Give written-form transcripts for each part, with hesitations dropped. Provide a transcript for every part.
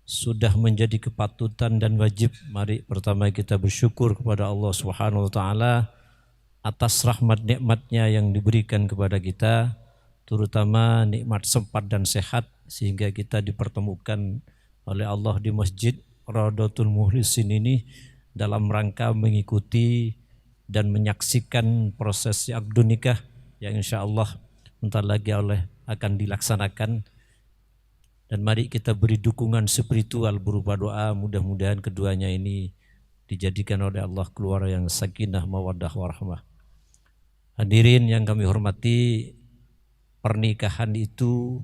sudah menjadi kepatutan dan wajib, mari pertama kita bersyukur kepada Allah Subhanahu wa taala atas rahmat nikmatnya yang diberikan kepada kita, terutama nikmat sempat dan sehat sehingga kita dipertemukan oleh Allah di Masjid Raudatul Mukhlisin ini dalam rangka mengikuti dan menyaksikan proses akad nikah yang insyaallah bentar lagi akan dilaksanakan. Dan mari kita beri dukungan spiritual berupa doa, mudah-mudahan keduanya ini dijadikan oleh Allah keluarga yang sakinah, mawaddah, warahmah. Hadirin yang kami hormati, pernikahan itu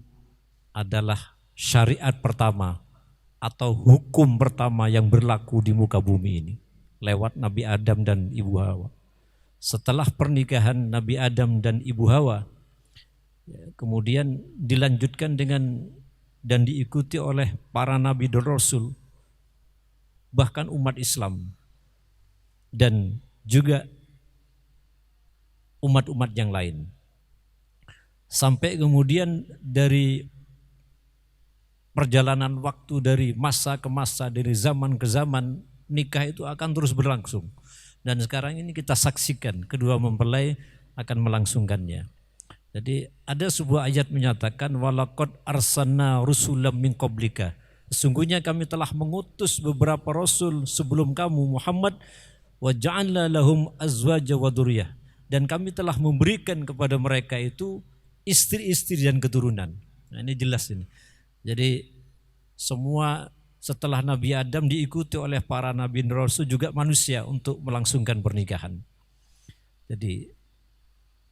adalah syariat pertama atau hukum pertama yang berlaku di muka bumi ini lewat Nabi Adam dan Ibu Hawa. Setelah pernikahan Nabi Adam dan Ibu Hawa, kemudian dilanjutkan dengan dan diikuti oleh para nabi dan rasul, bahkan umat Islam dan juga umat-umat yang lain. Sampai kemudian dari perjalanan waktu, dari masa ke masa, dari zaman ke zaman, nikah itu akan terus berlangsung. Dan sekarang ini kita saksikan kedua mempelai akan melangsungkannya. Jadi ada sebuah ayat menyatakan walaqad arsalna rusulam min qablika. Sesungguhnya kami telah mengutus beberapa rasul sebelum kamu Muhammad, wa ja'alna lahum azwaja wa dzurriyyah, dan kami telah memberikan kepada mereka itu istri-istri dan keturunan. Nah, ini jelas ini. Jadi semua setelah Nabi Adam diikuti oleh para nabi dan rasul juga manusia untuk melangsungkan pernikahan. Jadi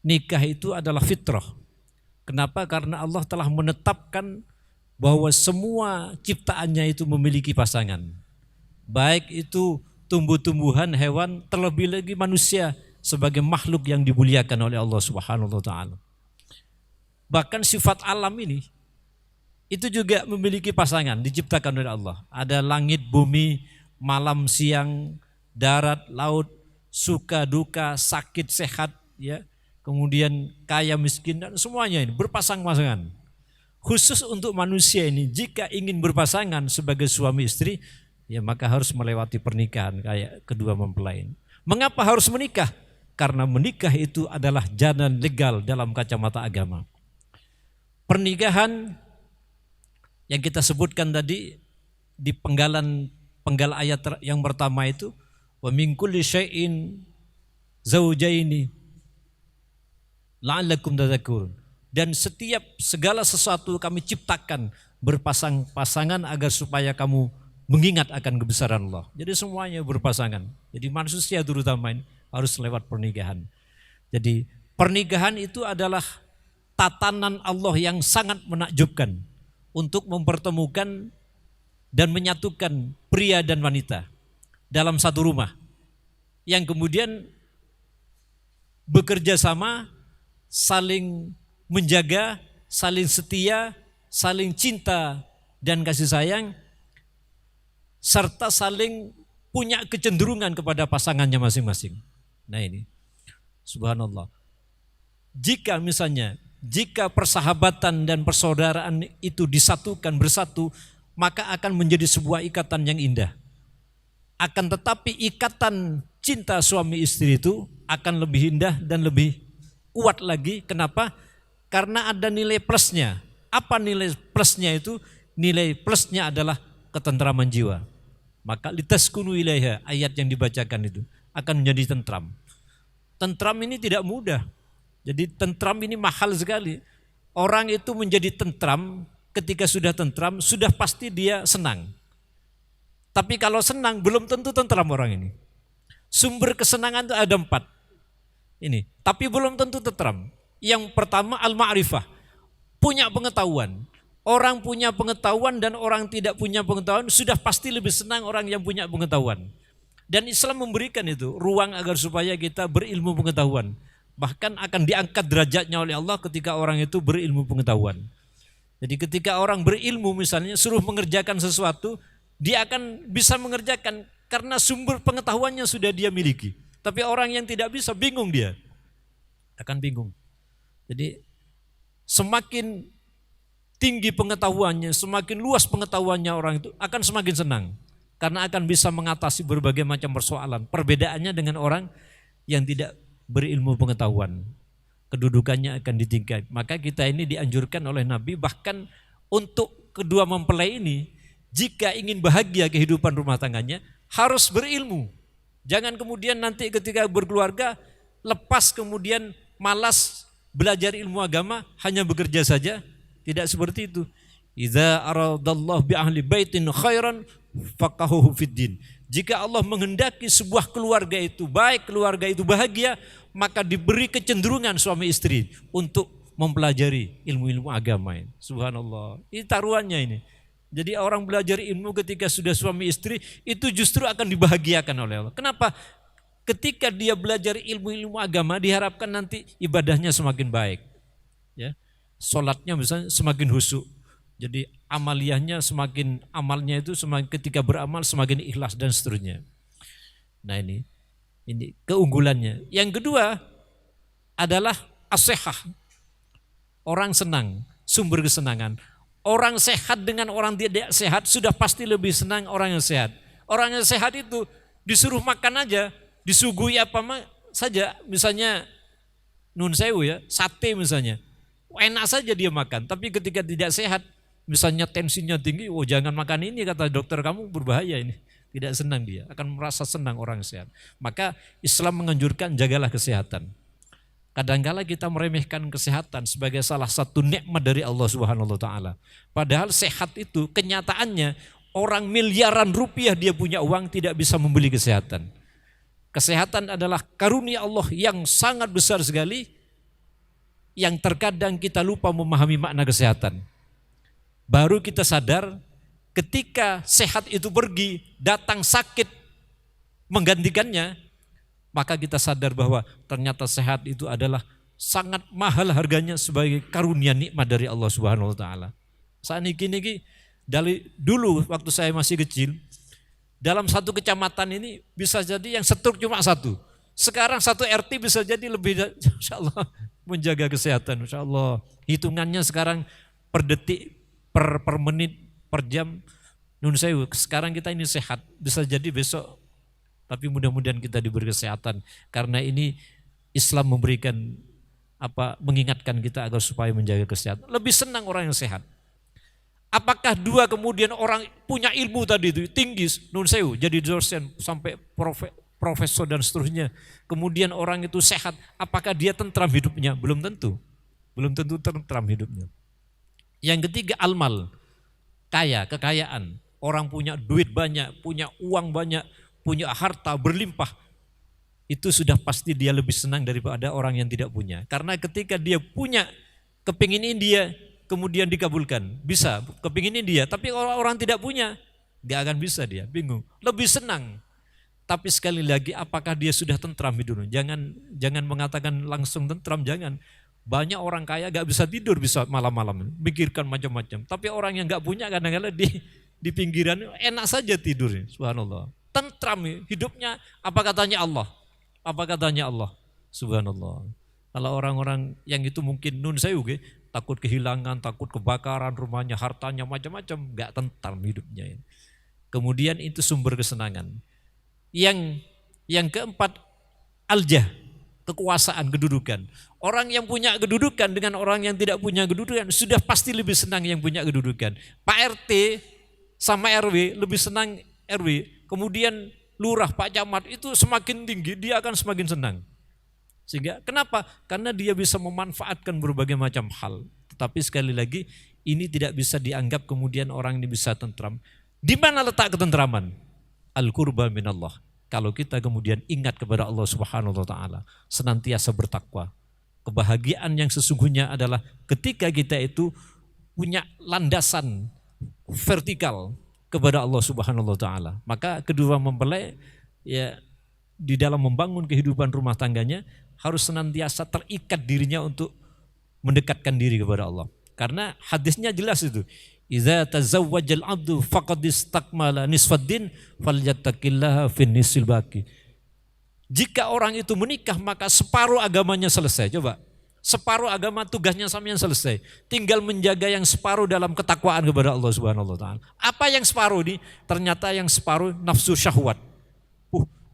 nikah itu adalah fitrah. Kenapa? Karena Allah telah menetapkan bahwa semua ciptaannya itu memiliki pasangan. Baik itu tumbuh-tumbuhan, hewan, terlebih lagi manusia sebagai makhluk yang dimuliakan oleh Allah Subhanahu wa taala. Bahkan sifat alam ini itu juga memiliki pasangan, diciptakan oleh Allah. Ada langit, bumi, malam, siang, darat, laut, suka, duka, sakit, sehat, ya. Kemudian kaya, miskin, dan semuanya ini berpasang-pasangan. Khusus untuk manusia ini, jika ingin berpasangan sebagai suami istri, ya maka harus melewati pernikahan kayak kedua mempelai. Mengapa harus menikah? Karena menikah itu adalah jalan legal dalam kacamata agama. Pernikahan yang kita sebutkan tadi di penggal ayat yang pertama itu, wa min kulli syai'in zaujaini la'allakum tadhakkurun, dan segala sesuatu kami ciptakan berpasang-pasangan agar supaya kamu mengingat akan kebesaran Allah. Jadi semuanya berpasangan. Jadi manusia terutama ini harus lewat pernikahan. Jadi pernikahan itu adalah tatanan Allah yang sangat menakjubkan untuk mempertemukan dan menyatukan pria dan wanita dalam satu rumah yang kemudian bekerja sama, saling menjaga, saling setia, saling cinta dan kasih sayang, serta saling punya kecenderungan kepada pasangannya masing-masing. Nah ini, subhanallah. Jika persahabatan dan persaudaraan itu disatukan bersatu, maka akan menjadi sebuah ikatan yang indah. Akan tetapi ikatan cinta suami istri itu akan lebih indah dan lebih kuat lagi. Kenapa? Karena ada nilai plusnya. Apa nilai plusnya itu? Nilai plusnya adalah ketentraman jiwa. Maka litaskunu ilaiha, ayat yang dibacakan itu akan menjadi tentram. Tentram ini tidak mudah. Jadi tentram ini mahal sekali. Orang itu menjadi tentram, ketika sudah tentram, sudah pasti dia senang. Tapi kalau senang belum tentu tentram orang ini. Sumber kesenangan itu ada 4. Ini, tapi belum tentu tentram. Yang pertama al-ma'rifah, punya pengetahuan. Orang punya pengetahuan dan orang tidak punya pengetahuan sudah pasti lebih senang orang yang punya pengetahuan. Dan Islam memberikan itu ruang agar supaya kita berilmu pengetahuan. Bahkan akan diangkat derajatnya oleh Allah ketika orang itu berilmu pengetahuan. Jadi ketika orang berilmu misalnya suruh mengerjakan sesuatu, dia akan bisa mengerjakan karena sumber pengetahuannya sudah dia miliki. Tapi orang yang tidak bisa bingung, dia akan bingung. Jadi semakin tinggi pengetahuannya, semakin luas pengetahuannya orang itu akan semakin senang. Karena akan bisa mengatasi berbagai macam persoalan. Perbedaannya dengan orang yang tidak berilmu pengetahuan. Kedudukannya akan ditingkat. Maka kita ini dianjurkan oleh Nabi bahkan untuk kedua mempelai ini, jika ingin bahagia kehidupan rumah tangganya, harus berilmu. Jangan kemudian nanti ketika berkeluarga, lepas kemudian malas belajar ilmu agama, hanya bekerja saja. Tidak seperti itu. Idza aradallahu bi ahli baitin khairan faqahuhu fiddin. Jika Allah menghendaki sebuah keluarga itu baik, keluarga itu bahagia, maka diberi kecenderungan suami istri untuk mempelajari ilmu-ilmu agama ini. Subhanallah. Ini taruhannya ini. Jadi orang belajar ilmu ketika sudah suami istri itu justru akan dibahagiakan oleh Allah. Kenapa? Ketika dia belajar ilmu-ilmu agama diharapkan nanti ibadahnya semakin baik. Ya. Salatnya misalnya semakin khusyuk. Jadi amaliyahnya semakin, amalnya itu semakin, ketika beramal semakin ikhlas dan seterusnya. Nah ini keunggulannya. Yang kedua adalah as-sihah. Orang senang, sumber kesenangan. Orang sehat dengan orang tidak sehat sudah pasti lebih senang orang yang sehat. Orang yang sehat itu disuruh makan aja, disuguhi apa saja, misalnya nun sewu ya, sate misalnya. Enak saja dia makan, tapi ketika tidak sehat, misalnya tensinya tinggi, oh jangan makan ini kata dokter, kamu berbahaya ini. Tidak senang dia, akan merasa senang orang sehat. Maka Islam menganjurkan jagalah kesehatan. Kadangkala kita meremehkan kesehatan sebagai salah satu nikmat dari Allah Subhanahu wa taala. Padahal sehat itu kenyataannya orang miliaran rupiah dia punya uang tidak bisa membeli kesehatan. Kesehatan adalah karunia Allah yang sangat besar sekali yang terkadang kita lupa memahami makna kesehatan. Baru kita sadar ketika sehat itu pergi, datang sakit menggantikannya, maka kita sadar bahwa ternyata sehat itu adalah sangat mahal harganya sebagai karunia nikmat dari Allah Subhanahu wa taala. Saat ini dari dulu waktu saya masih kecil, dalam satu kecamatan ini bisa jadi yang setruk cuma satu. Sekarang satu RT bisa jadi lebih, insya Allah menjaga kesehatan, insya Allah. Hitungannya sekarang per detik, per menit, per jam. Nun sewu, sekarang kita ini sehat, bisa jadi besok. Tapi mudah-mudahan kita diberi kesehatan. Karena ini Islam memberikan mengingatkan kita agar supaya menjaga kesehatan. Lebih senang orang yang sehat. Apakah dua kemudian orang punya ilmu tadi itu tinggi, nun sewu, jadi dosen sampai profesor dan seterusnya. Kemudian orang itu sehat, apakah dia tentram hidupnya? Belum tentu. Belum tentu tentram hidupnya. Yang ketiga almal, kekayaan. Orang punya duit banyak, punya uang banyak, punya harta berlimpah, itu sudah pasti dia lebih senang daripada orang yang tidak punya. Karena ketika dia punya, kepingin ini dia, kemudian dikabulkan, bisa, kepingin ini dia. Tapi orang tidak punya, gak akan bisa dia, bingung. Lebih senang. Tapi sekali lagi, apakah dia sudah tentram hidupnya? Jangan mengatakan langsung tentram, jangan. Banyak orang kaya gak bisa tidur, bisa malam-malam, mikirkan macam-macam. Tapi orang yang gak punya kadang-kadang di pinggiran enak saja tidurnya, subhanallah. Tentram hidupnya, apa katanya Allah? Apa katanya Allah? Subhanallah. Kalau orang-orang yang itu mungkin nun sewu, takut kehilangan, takut kebakaran rumahnya, hartanya macam-macam, enggak tentram hidupnya. Kemudian itu sumber kesenangan. Yang keempat, aljah, kekuasaan, kedudukan. Orang yang punya kedudukan dengan orang yang tidak punya kedudukan sudah pasti lebih senang yang punya kedudukan. Pak RT sama RW lebih senang RW. Kemudian lurah, Pak Camat itu semakin tinggi, dia akan semakin senang. Sehingga kenapa? Karena dia bisa memanfaatkan berbagai macam hal. Tetapi sekali lagi ini tidak bisa dianggap kemudian orang ini bisa tentram. Di mana letak ketentraman? Al-qurba minallah. Kalau kita kemudian ingat kepada Allah Subhanahu wa taala, senantiasa bertakwa. Kebahagiaan yang sesungguhnya adalah ketika kita itu punya landasan vertikal kepada Allah Subhanahu wa taala. Maka kedua mempelai ya di dalam membangun kehidupan rumah tangganya harus senantiasa terikat dirinya untuk mendekatkan diri kepada Allah. Karena hadisnya jelas itu. Idza tazawwajal 'abdu faqad istakmala nisfaddin falyattaqillaha fin nisfil baqi. Jika orang itu menikah maka separuh agamanya selesai. Coba. Separuh agama tugasnya sampean selesai. Tinggal menjaga yang separuh dalam ketakwaan kepada Allah Subhanahu wa taala. Apa yang separuh ini? Ternyata yang separuh nafsu syahwat.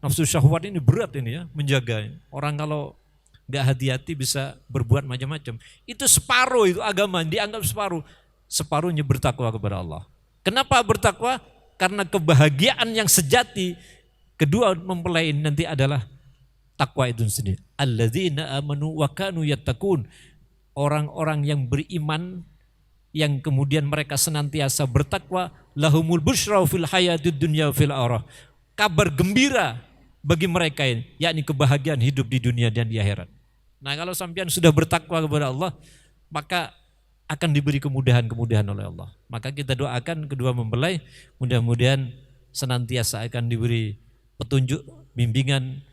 Nafsu syahwat ini berat ini ya, menjaga. Orang kalau enggak hati-hati bisa berbuat macam-macam. Itu separuh, itu agama dianggap separuh. Separuhnya bertakwa kepada Allah. Kenapa bertakwa? Karena kebahagiaan yang sejati kedua mempelai ini nanti adalah takwa itu sendiri. Alladzina amanu wa kanu yattaqun. Orang-orang yang beriman yang kemudian mereka senantiasa bertakwa, lahumul busyra fil hayatid dunya fil akhirah. Kabar gembira bagi mereka ini, yakni kebahagiaan hidup di dunia dan di akhirat. Nah, kalau sampean sudah bertakwa kepada Allah, maka akan diberi kemudahan-kemudahan oleh Allah. Maka kita doakan kedua mempelai mudah-mudahan senantiasa akan diberi petunjuk, bimbingan,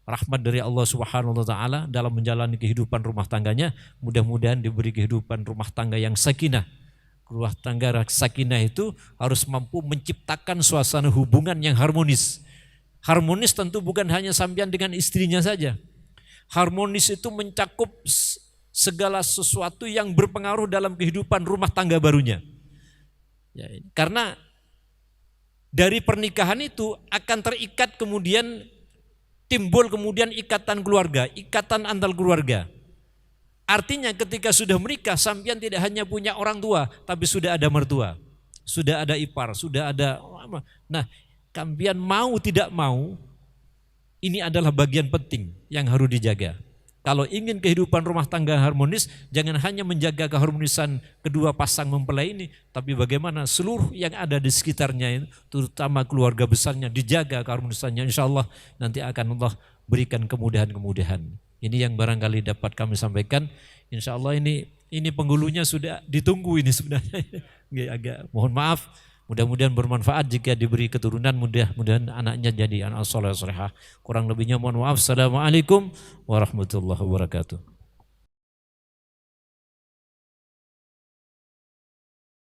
rahmat dari Allah Subhanahu wa taala dalam menjalani kehidupan rumah tangganya. Mudah-mudahan diberi kehidupan rumah tangga yang sakinah. Rumah tangga sakinah itu harus mampu menciptakan suasana hubungan yang harmonis. Harmonis tentu bukan hanya sampean dengan istrinya saja. Harmonis itu mencakup segala sesuatu yang berpengaruh dalam kehidupan rumah tangga barunya. Ya, karena dari pernikahan itu akan terikat kemudian timbul kemudian ikatan keluarga, ikatan antar keluarga. Artinya ketika sudah menikah, sampean tidak hanya punya orang tua, tapi sudah ada mertua, sudah ada ipar, sudah ada. Nah, sampean mau tidak mau, ini adalah bagian penting yang harus dijaga. Kalau ingin kehidupan rumah tangga harmonis, jangan hanya menjaga keharmonisan kedua pasang mempelai ini, tapi bagaimana seluruh yang ada di sekitarnya, terutama keluarga besarnya, dijaga keharmonisannya. Insya Allah nanti akan Allah berikan kemudahan-kemudahan. Ini yang barangkali dapat kami sampaikan. Insya Allah ini penghulunya sudah ditunggu ini sebenarnya. Agak mohon maaf. Mudah-mudahan bermanfaat jika diberi keturunan, mudah-mudahan anaknya jadi anak soleh solehah. Kurang lebihnya mohon maaf. Assalamualaikum warahmatullahi wabarakatuh.